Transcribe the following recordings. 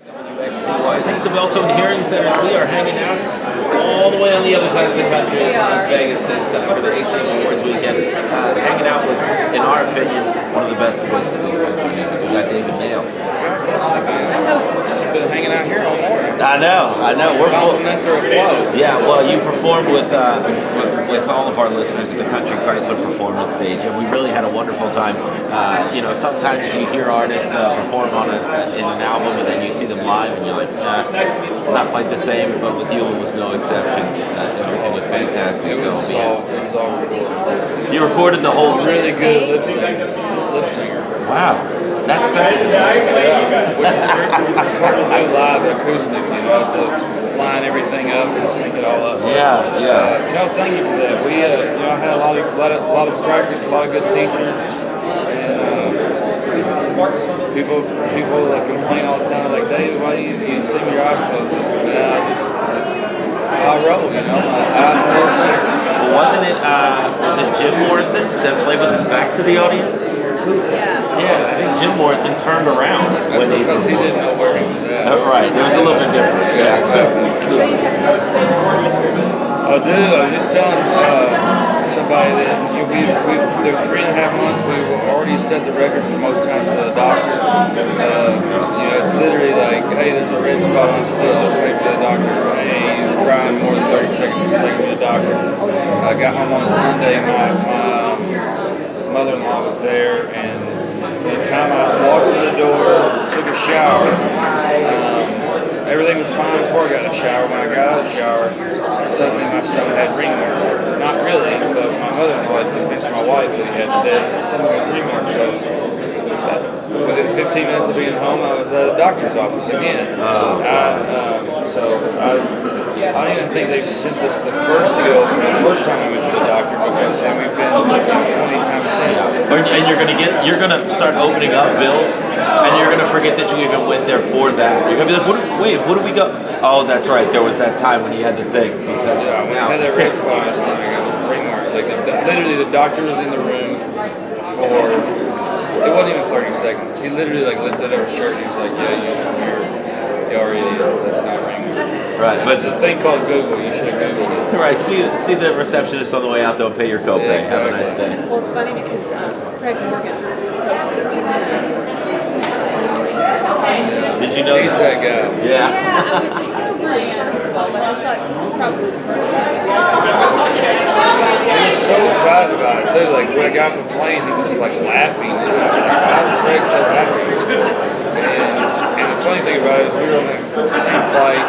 WXCY. Thanks to Beltone Hearing Centers. We are hanging out all the way on the other side of the country in Las Vegas this time for the ACM Awards weekend. Hanging out with, in our opinion, one of the best voices in country music. We got David Mayo. Been hanging out here all morning. I know. We're compliments are afloat. Yeah, well, you performed with all of our listeners at the Country Chrysler Performance Stage, and we really had a wonderful time. Sometimes you hear artists perform in an album, and then you see them live, and you're like, not quite the same. But with you, it was no exception. Everything was fantastic. It was all recorded. You recorded the whole. Really good lip singer. Wow. That's fascinating. Yeah, which is hard to do live acoustic, to line everything up and sync it all up. Yeah. Thank you for that. We, I had a lot of practice, a lot of good teachers, and people complain all the time, like, Dave, why do you sing with your eyes closed? It's how I roll, my eyes closed singer. Wasn't it? Was it Jim Morrison that played with his back to the audience? Yeah, I think Jim Morrison turned around when he because he didn't know where he was at. Right, it was a little bit different. Yeah. I do. I was just telling somebody that they're 3.5 months. We've already set the record for most times to the doctor. It's literally like, hey, there's a red spot on his foot. Let's take him to the doctor. Hey, he's crying more than 30 seconds. Let's take him to the doctor. I got home on Sunday. My mother-in-law was there, and by the time I walked through the door, took a shower, everything was fine before I got in the shower. When I got out of the shower, suddenly my son had ringworm. Not really, but my mother-in-law had convinced my wife that he had some of his ringworm. So within 15 minutes of being home, I was at the doctor's office again. I don't even think they've sent us the first bill from the first time we went to the doctor, because we've been 20 times since. And you're gonna start opening up bills, and you're gonna forget that you even went there for that. You're gonna be like, what do we go? Oh, that's right. There was that time when you had the thing. Because when I had that red spot on my stomach, I was ringworm. Like literally, the doctor was in the room for. It wasn't even 30 seconds. He literally lifted up his shirt and he was like, "Yeah, you're idiots. That's not ringworm." Right, but there's a thing called Google. You should have Googled it. Right. See the receptionist on the way out. Don't pay your copay. Yeah, exactly. Have a nice day. Well, it's funny because Craig Morgan posted a picture. Did you know he's that guy? Yeah, I was just so great, first of all, but I thought this is probably the first time. He was so excited about it too. Like when I got off the plane, he was just laughing. And I was like, "Why is Craig so happy?" And the funny thing about it is we were on the same flight.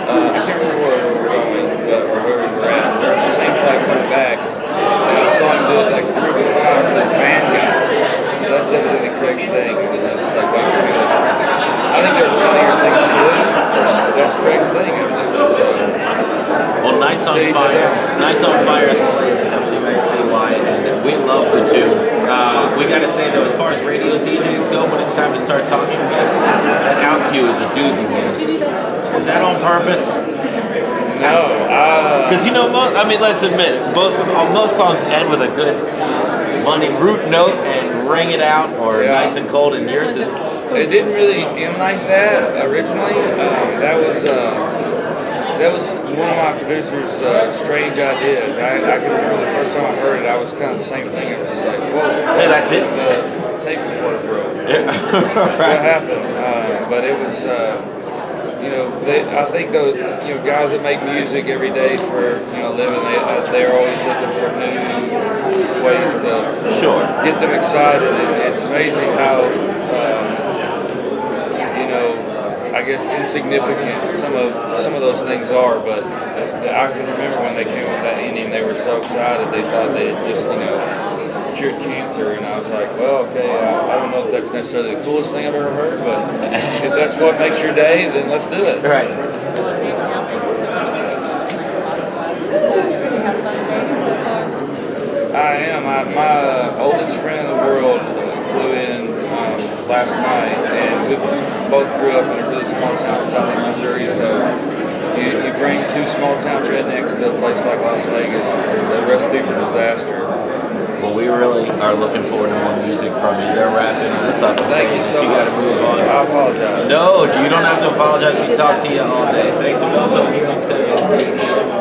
I can't remember where we were going, or where we were at. We were on the same flight coming back, and I saw him do it 3 or 4 times with his band guys. So that's evidently Craig's thing. It's wait for me to. I think there are funnier things to do, but that's Craig's thing. Well, Nights on Fire is playing at WXCY, and we love the tune. We got to say, though, as far as radio DJs go, when it's time to start talking again, that out cue is a doozy, man. Is that on purpose? No. Because, let's admit, most songs end with a good money root note and ring it out, or nice and cold, and yours is... It didn't really end like that originally. That was one of my producer's strange ideas. I can remember the first time I heard it, I was kind of the same thing. It was just like, whoa. Hey, that's it? The tape recorder broke. Right. What happened? But it was, I think those guys that make music every day for a living, they're always looking for new ways to get them excited. And it's amazing how. I guess insignificant some of those things are, but I can remember when they came up with that ending, they were so excited. They thought they had just cured cancer, and I was like, well, okay, I don't know if that's necessarily the coolest thing I've ever heard, but if that's what makes your day, then let's do it. Right. Well, David, now thank you so much for taking some time to talk to us. Have you had fun in Vegas so far? I am. My oldest friend in the world flew in last night, and we both grew up in a really small town in southeast Missouri, so you bring 2 small town rednecks to a place like Las Vegas, it's a recipe for disaster. Well, we really are looking forward to more music from you. They're rapping, and stuff. And Thank saying you that so you got to much. move on. I apologize. No, you don't have to apologize. We can talk to you all day. Thanks to Beltone Hearing Centers.